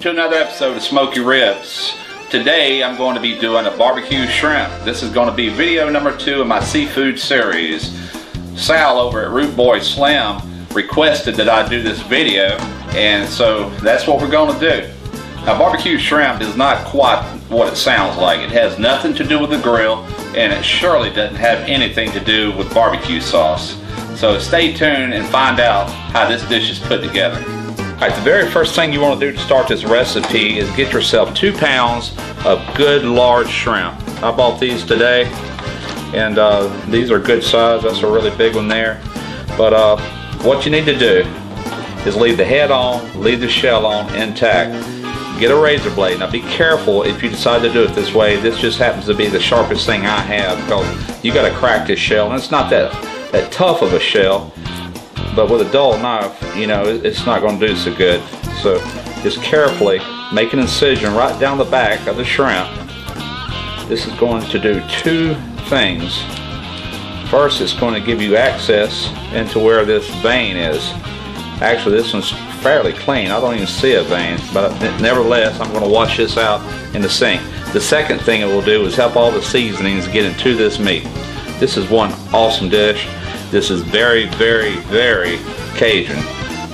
To another episode of Smoky Ribs. Today I'm going to be doing a barbecue shrimp. This is going to be video number 2 of my seafood series. Sal over at Root Boy Slim requested that I do this video, and so that's what we're going to do. Now, barbecue shrimp is not quite what it sounds like. It has nothing to do with the grill, and it surely doesn't have anything to do with barbecue sauce. So stay tuned and find out how this dish is put together. Alright, the very first thing you want to do to start this recipe is get yourself 2 pounds of good large shrimp. I bought these today, and these are good size. That's a really big one there. But what you need to do is leave the head on, leave the shell on intact. Get a razor blade. Now be careful if you decide to do it this way. This just happens to be the sharpest thing I have, because you got to crack this shell, and it's not that tough of a shell. But with a dull knife, you know, it's not going to do so good. So just carefully make an incision right down the back of the shrimp. This is going to do 2 things. First, it's going to give you access into where this vein is. Actually, this one's fairly clean. I don't even see a vein, but nevertheless, I'm going to wash this out in the sink. The second thing it will do is help all the seasonings get into this meat. This is one awesome dish. This is very, very, very Cajun.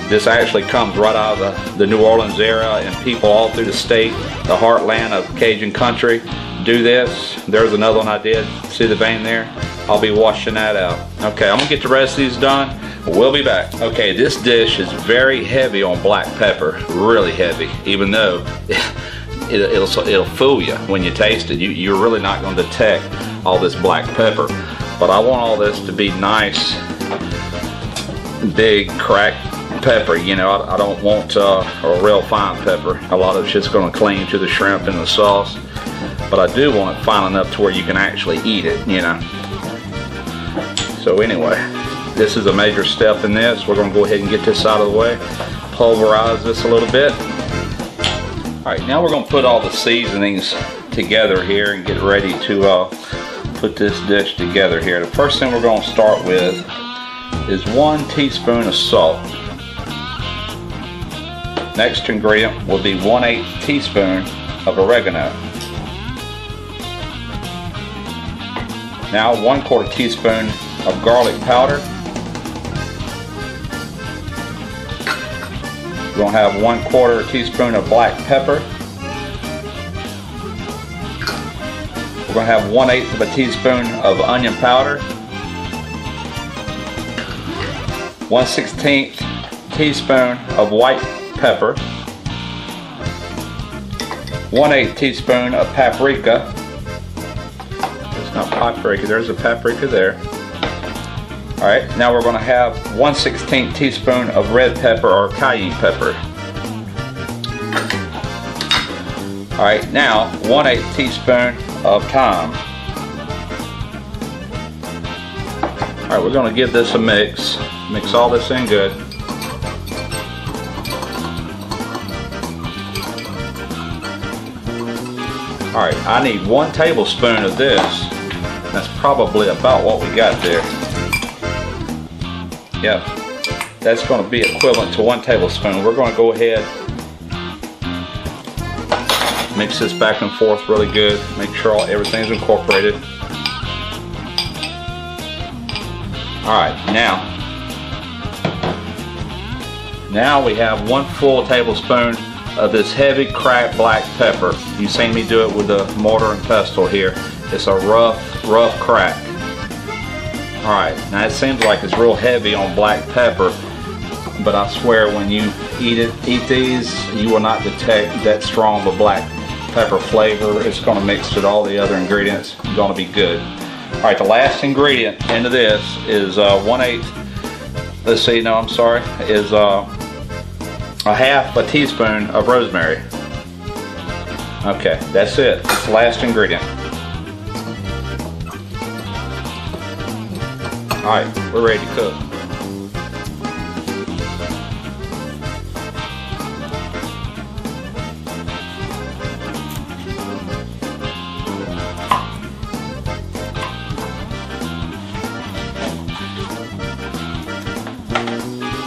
This actually comes right out of the New Orleans area, and people all through the state, the heartland of Cajun country, do this. There's another one I did. See the vein there? I'll be washing that out. Okay, I'm gonna get the rest of these done. We'll be back. Okay, this dish is very heavy on black pepper, really heavy, even though it'll fool you when you taste it. You're really not gonna detect all this black pepper. But I want all this to be nice, big, cracked pepper. You know, I don't want a real fine pepper. A lot of it's just going to cling to the shrimp and the sauce. But I do want it fine enough to where you can actually eat it, you know. So anyway, this is a major step in this. We're going to go ahead and get this out of the way. Pulverize this a little bit. Alright, now we're going to put all the seasonings together here and get ready to put this dish together here. The first thing we're going to start with is 1 teaspoon of salt. Next ingredient will be 1/8 teaspoon of oregano. Now 1/4 teaspoon of garlic powder. We're going to have 1/4 teaspoon of black pepper. We're going to have 1/8 of a teaspoon of onion powder, 1/16 teaspoon of white pepper, 1/8 teaspoon of paprika. It's not paprika, there's a paprika there. Alright, now we're going to have 1/16 teaspoon of red pepper or cayenne pepper. Alright, now 1/8 teaspoon of thyme. Alright, we're going to give this a mix. Mix all this in good. Alright, I need 1 tablespoon of this. That's probably about what we got there. Yep, that's going to be equivalent to 1 tablespoon. We're going to go ahead, mix this back and forth really good. Make sure everything's incorporated. Alright, now we have 1 full tablespoon of this heavy cracked black pepper. You've seen me do it with the mortar and pestle here. It's a rough crack. Alright, now it seems like it's real heavy on black pepper, but I swear when you eat these, you will not detect that strong of a black pepper flavor. It's going to mix with all the other ingredients. It's going to be good. Alright, the last ingredient into this is 1/8, let's see, no, I'm sorry, is a 1/2 teaspoon of rosemary. Okay, that's it. It's the last ingredient. Alright, we're ready to cook.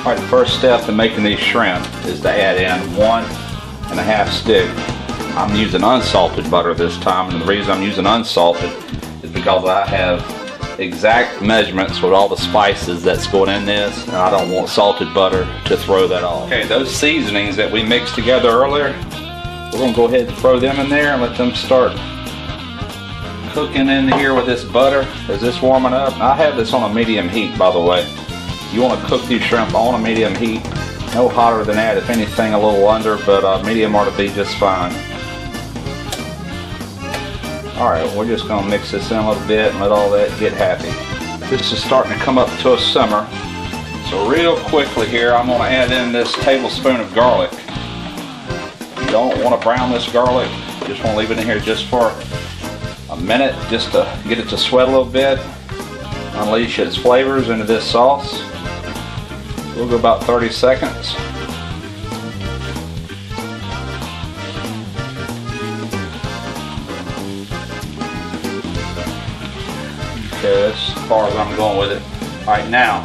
Alright, the first step in making these shrimp is to add in 1 1.5 stick. I'm using unsalted butter this time, and the reason I'm using unsalted is because I have exact measurements with all the spices that's going in this, and I don't want salted butter to throw that off. Okay, those seasonings that we mixed together earlier, we're going to go ahead and throw them in there and let them start cooking in here with this butter as this warming up. I have this on a medium heat, by the way. You want to cook these shrimp on a medium heat, no hotter than that, if anything a little under, but medium ought to be just fine. Alright, we're just going to mix this in a little bit and let all that get happy. This is starting to come up to a simmer, so real quickly here I'm going to add in this tablespoon of garlic. You don't want to brown this garlic, you just want to leave it in here just for a minute, just to get it to sweat a little bit, unleash its flavors into this sauce. We'll go about 30 seconds. Okay, that's as far as I'm going with it. Right now,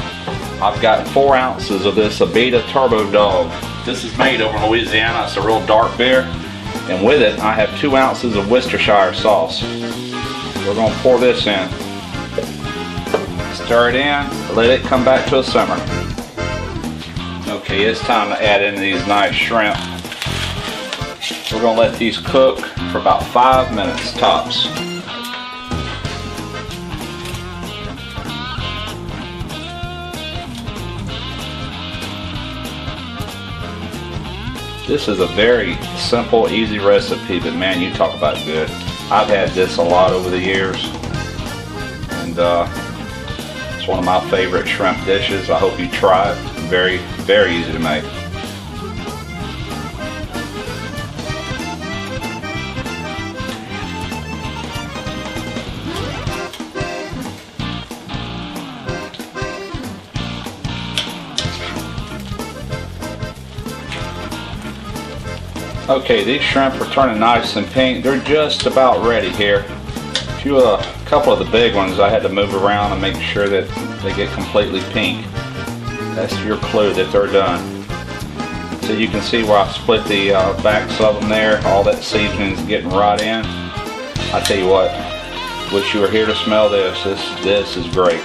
I've got 4 ounces of this Abita Turbo Dog. This is made over in Louisiana. It's a real dark beer. And with it, I have 2 ounces of Worcestershire sauce. We're going to pour this in. Stir it in, let it come back to a simmer. Okay, it's time to add in these nice shrimp. We're going to let these cook for about 5 minutes tops. This is a very simple, easy recipe, but man, you talk about good. I've had this a lot over the years, and it's one of my favorite shrimp dishes. I hope you try it. Very, very easy to make. Okay, these shrimp are turning nice and pink. They're just about ready here. A couple of the big ones I had to move around and make sure that they get completely pink. That's your clue that they're done. So you can see where I split the backs of them there. All that seasoning is getting right in. I tell you what, wish you were here to smell this. This is great.